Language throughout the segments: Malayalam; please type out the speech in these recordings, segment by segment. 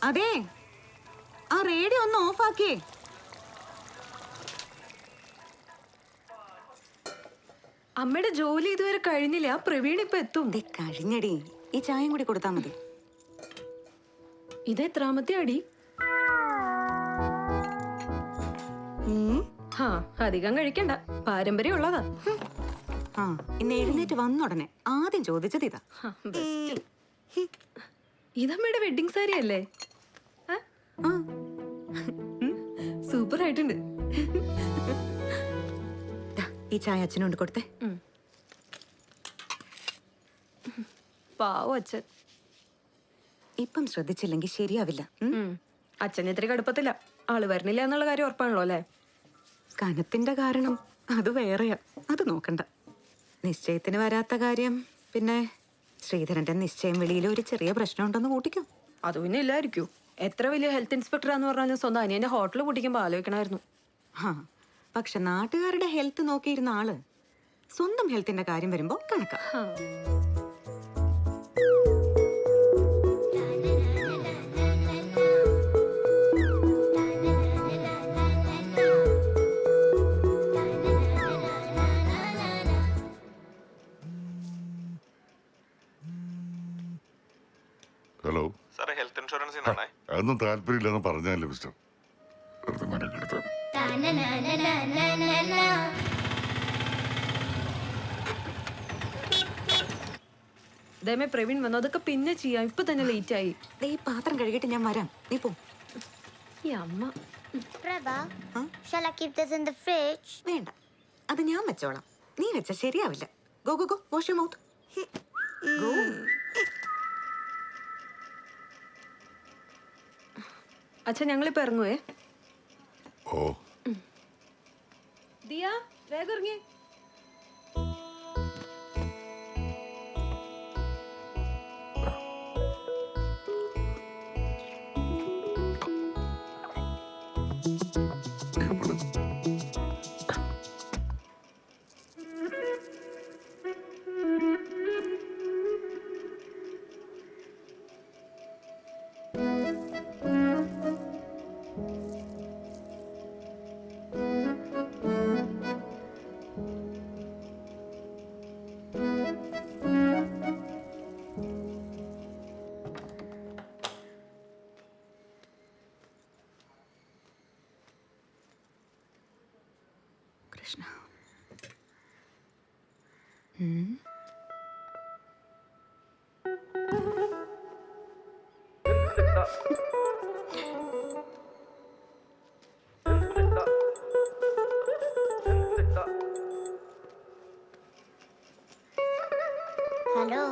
അതെ, ആ റേഡിയോ ഒന്ന് ഓഫാക്കിയേ. അമ്മയുടെ ജോലി ഇതുവരെ കഴിഞ്ഞില്ല. പ്രവീൺ ഇപ്പൊ എത്തും. കഴിഞ്ഞടി, ഈ ചായയും കൂടി കൊടുത്താ മതി. ഇത് എത്രാമത്തെ അടി? അധികം കഴിക്കണ്ട, പാരമ്പര്യം ഉള്ളതാ. ഇന്ന് എഴുന്നേറ്റ് വന്നുടനെ ആദ്യം ചോദിച്ചത് ഇതാ. ഇതമ്മയുടെ വെഡിങ് സാരി അല്ലേ? സൂപ്പർ ആയിട്ടുണ്ട്. ഈ ചായ അച്ഛനോണ്ട് കൊടുത്തേ. പാവം അച്ഛൻ. ഇപ്പം ശ്രദ്ധിച്ചില്ലെങ്കിൽ ശരിയാവില്ല. അച്ഛൻ ഇത്തിരി കടുപ്പത്തില്ല. ആള് വരണില്ല എന്നുള്ള കാര്യം ഉറപ്പാണല്ലോ അല്ലേ? കനത്തിന്റെ കാരണം അത് വേറെയാ, അത് നോക്കണ്ട. നിശ്ചയത്തിന് വരാത്ത കാര്യം പിന്നെ ശ്രീധരന്റെ നിശ്ചയം വെളിയിൽ ഒരു ചെറിയ പ്രശ്നം ഉണ്ടെന്ന് കൂട്ടിക്കോ. അത് പിന്നെ ഇല്ലായിരിക്കും. എത്ര വലിയ ഹെൽത്ത് ഇൻസ്പെക്ടറാന്ന് പറഞ്ഞാലും സ്വന്തം അനിയന്റെ ഹോട്ടൽ പൊട്ടിക്കുമ്പോ ആലോചിക്കണമായിരുന്നു. പക്ഷെ നാട്ടുകാരുടെ ഹെൽത്ത് നോക്കിയിരുന്ന ആള് സ്വന്തം ഹെൽത്തിന്റെ കാര്യം വരുമ്പോ കണക്കാ. ഹലോ സാറേ, ഹെൽത്ത് ഇൻഷുറൻസിനാണേ. അതൊന്നും താല്പര്യമില്ലെന്ന് പറഞ്ഞാലേ മിസ്റ്റർ. ദയമേ പ്രവീൺ വന്നു. അതൊക്കെ പിന്നെ ചെയ്യാം, ഇപ്പൊ തന്നെ ലേറ്റ് ആയി. ഈ പാത്രം കഴുകിട്ട് ഞാൻ വരാം, നീ പോ. ഈ അമ്മ. വേണ്ട, അത് ഞാൻ വെച്ചോളാം. നീ വെച്ച ശരിയാവില്ല. Go go go, wash your mouth. Go. അച്ഛൻ ഞങ്ങളിപ്പോ ഇറങ്ങുവേ. ഓ, ദിയ വേഗം ഇറങ്ങിയേ. കൃഷ്ണ. ഹലോ,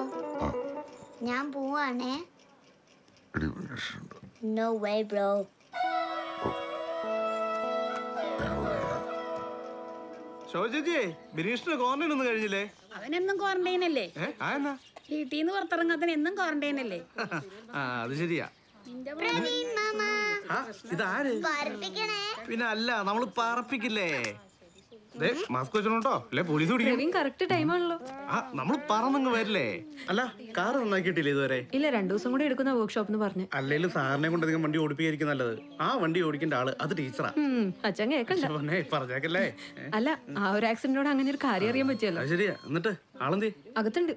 ഞാൻ പോവാണേ. No way bro. ചേച്ചി, ബിനീഷിന് ക്വാറന്റൈൻ ഒന്നും കഴിഞ്ഞില്ലേ? അവനെന്നും ക്വാറന്റൈൻ അല്ലേ? വീട്ടിൽ നിന്ന് പുറത്തിറങ്ങാത്തന് എന്നും ക്വാറന്റൈൻ അല്ലേ? അത് ശരിയാ. പിന്നെ അല്ല, നമ്മള് പറപ്പിക്കില്ലേ? മാസ്ക് വെച്ചോട്ടോ, അല്ലെ പോലീസ് പിടിക്കും. കറക്റ്റ് ടൈമാണല്ലോ. നമ്മള് പറന്നങ്ങ് വരില്ലേ? അല്ല, കാറ് നന്നാക്കിയിട്ടില്ലേ ഇതുവരെ? ഇല്ല, 2 ദിവസം കൂടി എടുക്കുന്ന വർക്ക്ഷോപ്പ് പറഞ്ഞു. അല്ലെങ്കിൽ സാറിനെ കൊണ്ട് അധികം വണ്ടി ഓടിപ്പിക്കായിരിക്കും നല്ലത്. ആ വണ്ടി ഓടിക്കേണ്ട ആള് അത് ടീച്ചറാ. അച്ഛൻ കേക്കണ്ട. പറഞ്ഞേക്കല്ലേ. അല്ല, ആ ഒരു ആക്സിഡന്റോട് അങ്ങനെ ഒരു കാര്യം അറിയാൻ പറ്റിയല്ലോ. ശരിയാ. എന്നിട്ട് ആളെന്തി? അകത്തുണ്ട്.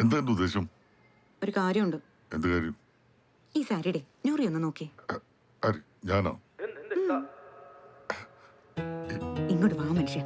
എന്താ എന്റെ ഉദ്ദേശം? ഒരു കാര്യമുണ്ട്. എന്ത് കാര്യം? ഈ സാരിയുടെ ഞൂറി ഒന്ന് നോക്കി. ഞാനോ? ഇങ്ങോട്ട് വാ മനുഷ്യ.